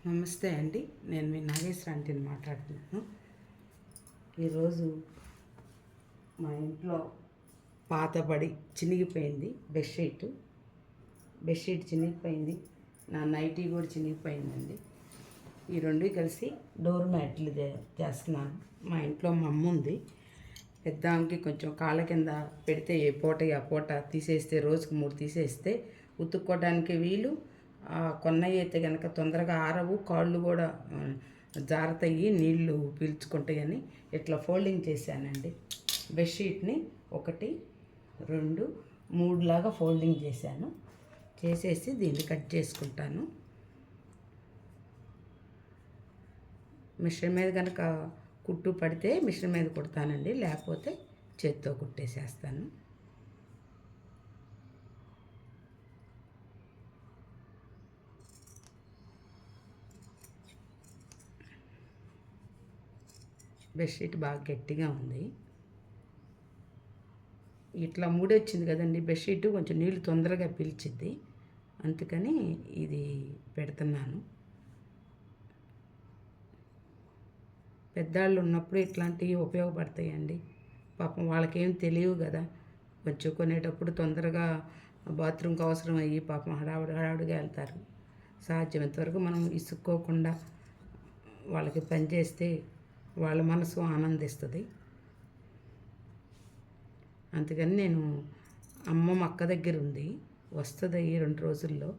నమస్తే అండి, నేను మీ నాగేశ్వర ఆంటీని మాట్లాడుతున్నాను. ఈరోజు మా ఇంట్లో పాతబడి చినిగిపోయింది. బెడ్షీట్ చినిగిపోయింది. నా నైటీ కూడా చినిగిపోయిందండి. ఈ రెండు కలిసి డోర్ మ్యాట్లు చేస్తున్నాను. మా ఇంట్లో మా అమ్మ ఉంది. పెద్ద ఆమెకి కొంచెం కాళ్ళ కింద పెడితే ఏ పూట ఆ పూట తీసేస్తే, రోజుకు 3 తీసేస్తే ఉతుక్కోవడానికి వీలు. కొన్నవి అయితే కనుక తొందరగా ఆరవు, కాళ్ళు కూడా జారతాయి, నీళ్లు పీల్చుకుంటాయని ఇట్లా ఫోల్డింగ్ చేశానండి. బెడ్షీట్ని 1, 2, 3 లాగా ఫోల్డింగ్ చేశాను. చేసేసి దీన్ని కట్ చేసుకుంటాను. మిషన్ మీద కనుక కుట్టు పడితే మిషన్ మీద కుడతానండి, లేకపోతే చేత్తో కుట్టేసేస్తాను. బెడ్షీట్ బాగా గట్టిగా ఉంది. ఇట్లా వచ్చింది కదండి బెడ్షీట్, కొంచెం నీళ్ళు తొందరగా పీల్చిద్ది, అందుకని ఇది పెడుతున్నాను. పెద్దవాళ్ళు ఉన్నప్పుడు ఇట్లాంటివి ఉపయోగపడతాయండి. పాపం వాళ్ళకేం తెలియవు కదా, కొంచెం కొనేటప్పుడు తొందరగా బాత్రూమ్కి అవసరం అయ్యి పాపం హడావుడిగా వెళ్తారు. సాధ్యమైనంత వరకు మనం ఇసుక్కోకుండా వాళ్ళకి పనిచేస్తే వాళ్ళ మనసు ఆనందిస్తుంది. అందుకని నేను అమ్మ అక్క దగ్గర ఉంది, వస్తుంది ఈ 2 రోజుల్లో.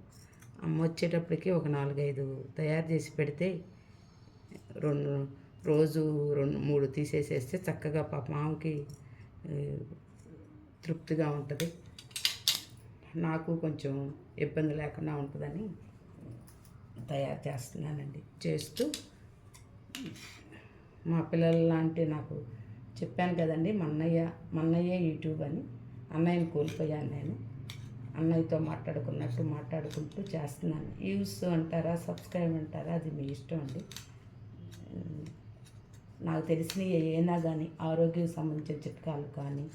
అమ్మ వచ్చేటప్పటికి ఒక 4-5 తయారు చేసి పెడితే రోజు 2-3 తీసేసేస్తే చక్కగా పాప మామకి తృప్తిగా ఉంటుంది, నాకు కొంచెం ఇబ్బంది లేకుండా ఉంటుందని తయారు చేస్తున్నానండి. చేస్తూ మా పిల్లల లాంటి, నాకు చెప్పాను కదండి మన్నయ్య యూట్యూబ్ అని. అన్నయ్యని కోల్పోయాను నేను. అన్నయ్యతో మాట్లాడుకుంటూ చేస్తున్నాను. వ్యూస్ అంటారా, సబ్స్క్రైబ్ అంటారా, అది మీ ఇష్టం అండి. నాకు తెలిసినవి ఏనా కానీ, ఆరోగ్యం సంబంధించిన చిట్కాలు కానీ,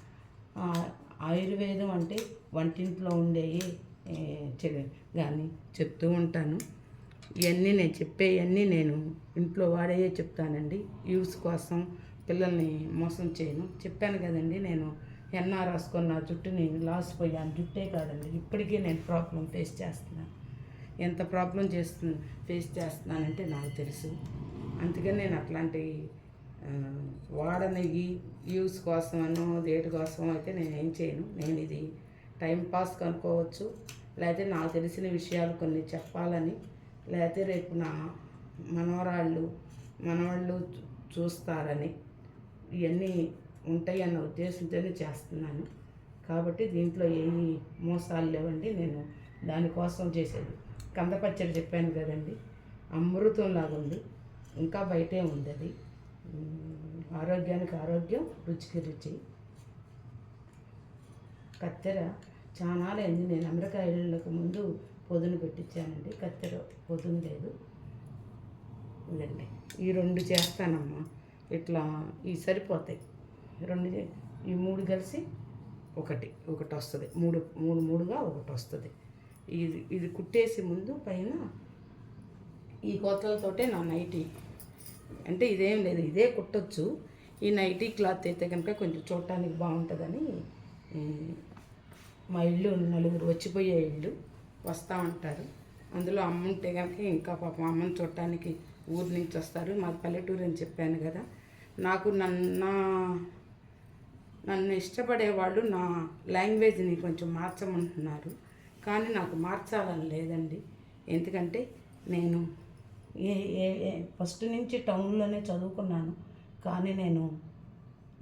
ఆయుర్వేదం అంటే వంటింట్లో ఉండేవి కానీ చెప్తూ ఉంటాను. ఇవన్నీ నేను చెప్పేవన్నీ నేను ఇంట్లో వాడేయే చెప్తానండి. యూస్ కోసం పిల్లల్ని మోసం చేయను. చెప్పాను కదండి, నేను ఎన్నా రాసుకొని నా జుట్టుని లాస్ పోయాను. జుట్టే కాదండి, ఇప్పటికీ నేను ప్రాబ్లం ఫేస్ చేస్తున్నాను. ఎంత ప్రాబ్లం ఫేస్ చేస్తున్నానంటే నాకు తెలుసు. అందుకని నేను అట్లాంటి వాడనివి యూస్ కోసమనో దేటి కోసం అయితే నేను ఏం చేయను. నేను ఇది టైంపాస్ కనుక్కోవచ్చు, లేకపోతే నాకు తెలిసిన విషయాలు కొన్ని చెప్పాలని, లేకపోతే రేపు నా మనవాళ్ళు చూస్తారని, ఇవన్నీ ఉంటాయన్న ఉద్దేశంతోనే చేస్తున్నాను. కాబట్టి దీంట్లో ఏమి మోసాలు లేవండి. నేను దానికోసం చేసేది. కంద పచ్చడి చెప్పాను కదండి, అమృతంలాగా ఉంది, ఇంకా బయటే ఉంది అది. ఆరోగ్యానికి ఆరోగ్యం, రుచికి రుచి. కత్తెర చాలా అయింది. నేను అమెరికా వెళ్ళక ముందు పొదును పెట్టించానండి, కత్తెర పొదును లేదు. ఇదండి, ఈ 2 చేస్తానమ్మా. ఇట్లా ఈ సరిపోతాయి 2, ఈ 3 కలిసి ఒకటి వస్తుంది. 3గా ఒకటి వస్తుంది. ఇది కుట్టేసి ముందు పైన ఈ కోతలతోటే నా నైటీ, అంటే ఇదేం లేదు, ఇదే కుట్టొచ్చు. ఈ నైటీ క్లాత్ అయితే కనుక కొంచెం చూడటానికి బాగుంటుందని, మా ఇల్లు నలుగురు వచ్చిపోయే ఇల్లు, వస్తూ ఉంటారు. అందులో అమ్మ ఉంటే కనుక ఇంకా పాపం అమ్మని చూడటానికి ఊరి నుంచి వస్తారు. మాది పల్లెటూరు అని చెప్పాను కదా. నాకు నన్ను ఇష్టపడేవాళ్ళు నా లాంగ్వేజ్ని కొంచెం మార్చమంటున్నారు, కానీ నాకు మార్చాలని లేదండి. ఎందుకంటే నేను ఫస్ట్ నుంచి టౌన్లోనే చదువుకున్నాను, కానీ నేను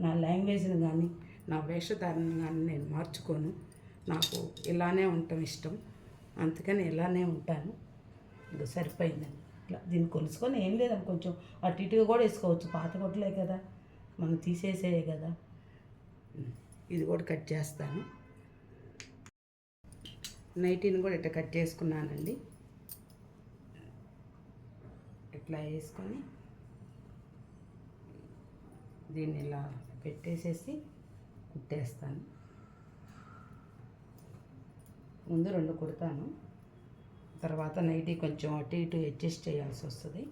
నా లాంగ్వేజ్ని కానీ నా వేషధారణని కానీ నేను మార్చుకోను. నాకు ఇలానే ఉండటం ఇష్టం, అందుకని ఇలానే ఉంటాను. ఇది సరిపోయిందండి. ఇట్లా దీన్ని కొలుసుకొని ఏం లేదని కొంచెం అటు ఇటుగా కూడా వేసుకోవచ్చు, పాత కొట్టలే కదా, మనం తీసేసేయే కదా. ఇది కూడా కట్ చేస్తాను. నైటీని కూడా ఇట్లా కట్ చేసుకున్నానండి. ఇట్లా వేసుకొని దీన్ని ఇలా పెట్టేసేసి కుట్టేస్తాను. ముందు 2 కుడతాను, తర్వాత నైటీ కొంచెం అటు ఇటు అడ్జస్ట్ చేయాల్సి వస్తుంది.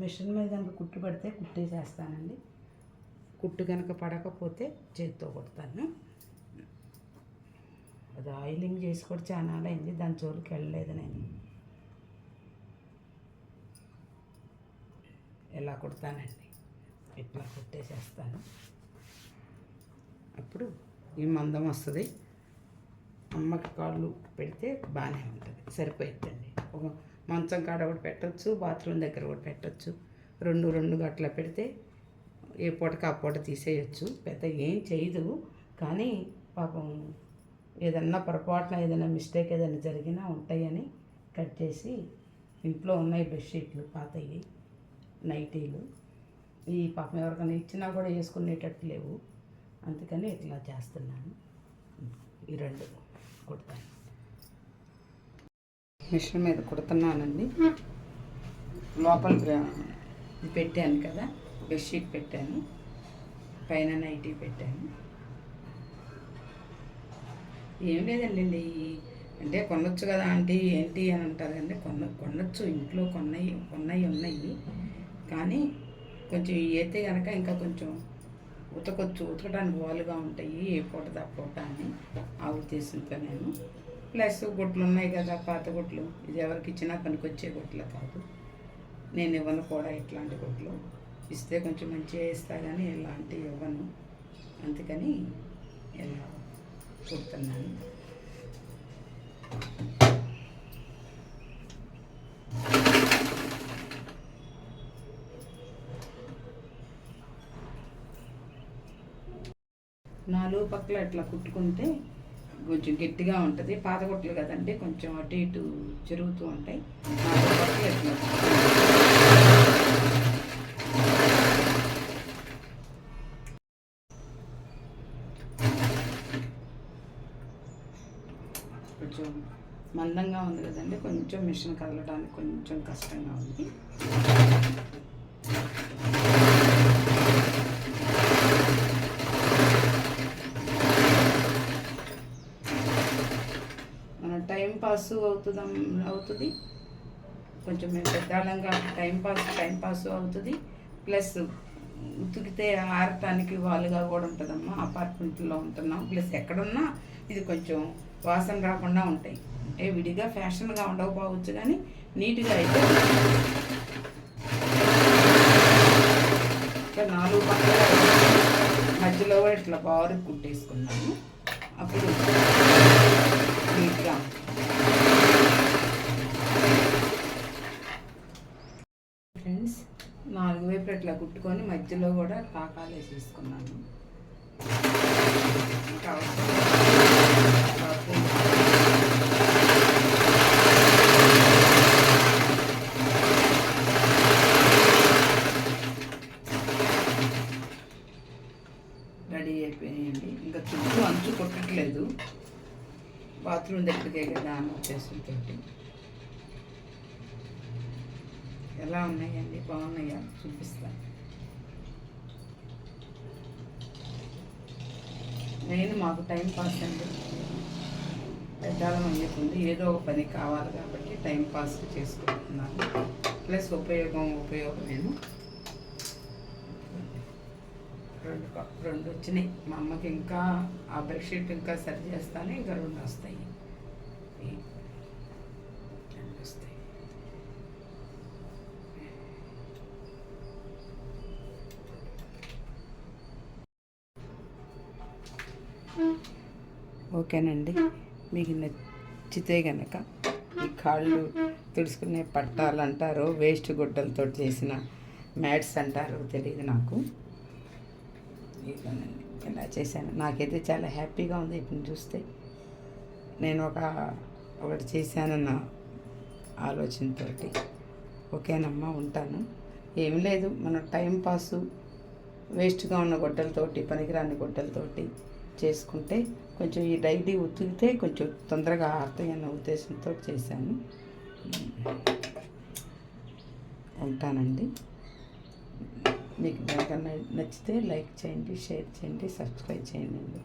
మిషన్ మీద కనుక కుట్టు పడితే కుట్టేసేస్తానండి. కుట్టు కనుక పడకపోతే చేతితో కుడతాను. అది ఆయిలింగ్ చేసి కూడా చాలా అయింది, దాని జోలికి వెళ్ళలేదు నేను. ఎలా కుడతానండి, ఇట్లా కుట్టేసేస్తాను. అప్పుడు ఈ మందం వస్తుంది. అమ్మకి కాళ్ళు పెడితే బాగానే ఉంటుంది, సరిపోయిద్దండి. ఒక మంచం కాడ ఒకటి పెట్టచ్చు, బాత్రూమ్ దగ్గర ఒకటి పెట్టచ్చు. రెండు అట్లా పెడితే ఏ పూటకి ఆ పూట తీసేయచ్చు. పెద్ద ఏం చేయదు. కానీ పాపం ఏదన్నా పొరపాటున ఏదైనా మిస్టేక్ ఏదైనా జరిగినా ఉంటాయని కట్ చేసి, ఇంట్లో ఉన్నాయి బెడ్షీట్లు పాతవి, నైటీలు. ఈ పాపం ఎవరికైనా ఇచ్చినా కూడా వేసుకునేటట్టు లేవు, అందుకని ఇట్లా చేస్తున్నాను. ఈ రెండు కుడతాను. మిషన్ మీద కుడుతున్నానండి. లోపల పెట్టాను కదా, బెడ్షీట్ పెట్టాను, పైన నైటీ పెట్టాను. ఏం లేదండి, అంటే కొనొచ్చు కదా ఆంటీ ఏంటి అని అంటారండి. కొనొచ్చు, ఇంట్లో కొన్నవి ఉన్నాయి. కానీ కొంచెం అయితే కనుక ఇంకా కొంచెం ఉతకడానికి వాలుగా ఉంటాయి, ఏ పూట పూట అని ఆ ఉద్దేశంతో నేను. ప్లస్ గుట్లు ఉన్నాయి కదా, పాత గుట్లు, ఇది ఎవరికి ఇచ్చినా పనికొచ్చే గుట్లు కాదు. నేను ఇవ్వను కూడా ఇట్లాంటి గుట్లు. ఇస్తే కొంచెం మంచిగా ఇస్తా కానీ ఇలాంటివి ఇవ్వను. అందుకని ఇలా కుడుతున్నాను. నాలుగు పక్కల ఇట్లా కుట్టుకుంటే కొంచెం గట్టిగా ఉంటుంది. పాత గుట్లు కదండి, కొంచెం అటు ఇటు జరుగుతూ ఉంటాయి. నాలుగు పక్కల ఇట్లా కొంచెం మందంగా ఉంది కదండి, కొంచెం మిషన్ కదలడానికి కొంచెం కష్టంగా ఉంది. టైం పాస్ అవుతుంది. కొంచెం మేము పెద్దవాళ్ళంగా టైం పాస్ అవుతుంది. ప్లస్ ఉతికితే ఆరటానికి వాలుగా కూడా ఉంటుందమ్మా. అపార్ట్మెంట్లో ఉంటున్నాం. ప్లస్ ఎక్కడున్నా ఇది కొంచెం వాసన రాకుండా ఉంటాయి. అంటే విడిగా ఫ్యాషన్గా ఉండకపోవచ్చు కానీ నీట్గా అయితే నాలుగు పక్కల మధ్యలో కూడా ఇట్లా బారు కుట్టేసుకున్నాను. అప్పుడు నీట్గా ఫ్రెండ్స్, నాలుగు వైపులు ఇట్లా కుట్టుకొని మధ్యలో కూడా టాకాలు వేసేసుకున్నాను. ఇంకా రెడీ అయిపోయాయండి. ఇంకా చుట్టూ అంచు కొట్టట్లేదు, బాత్రూమ్ దగ్గరికే కదా అని ఉద్దేశంతో. ఎలా ఉన్నాయండి, బాగున్నాయా చూపిస్తా. నేను మాకు టైం పాస్ అండి, పెద్దాలం అయ్యకుంది, ఏదో ఒక పని కావాలి కాబట్టి టైం పాస్ చేసుకుంటున్నాను. ప్లస్ ఉపయోగమేను. రెండు వచ్చినాయి. మా అమ్మకి ఇంకా ఆ బెడ్షీట్ ఇంకా సరి చేస్తాను, ఇంకా రెండు వస్తాయి. ఓకేనండి, మీకు నచ్చితే కనుక ఈ కాళ్ళు తుడుచుకునే పట్టాలు అంటారు, వేస్ట్ గుడ్డలతో చేసిన మ్యాట్స్ అంటారు, తెలియదు నాకు. ఇదేనండి, ఇలా చేశాను. నాకైతే చాలా హ్యాపీగా ఉంది వీటిని చూస్తే. నేను ఒకటి చేశానన్న ఆలోచనతో. ఓకేనమ్మా, ఉంటాను. ఏం లేదు, మన టైం పాసు వేస్ట్గా ఉన్న గొడ్డలతోటి, పనికిరాని గొడ్డలతోటి చేసుకుంటే కొంచెం ఈ డైలీ ఉతికితే కొంచెం తొందరగా ఆరుతాయి అన్న ఉద్దేశంతో చేశాను. ఉంటానండి. మీకు కనుక నచ్చితే లైక్ చేయండి, షేర్ చేయండి, సబ్స్క్రైబ్ చేయండి.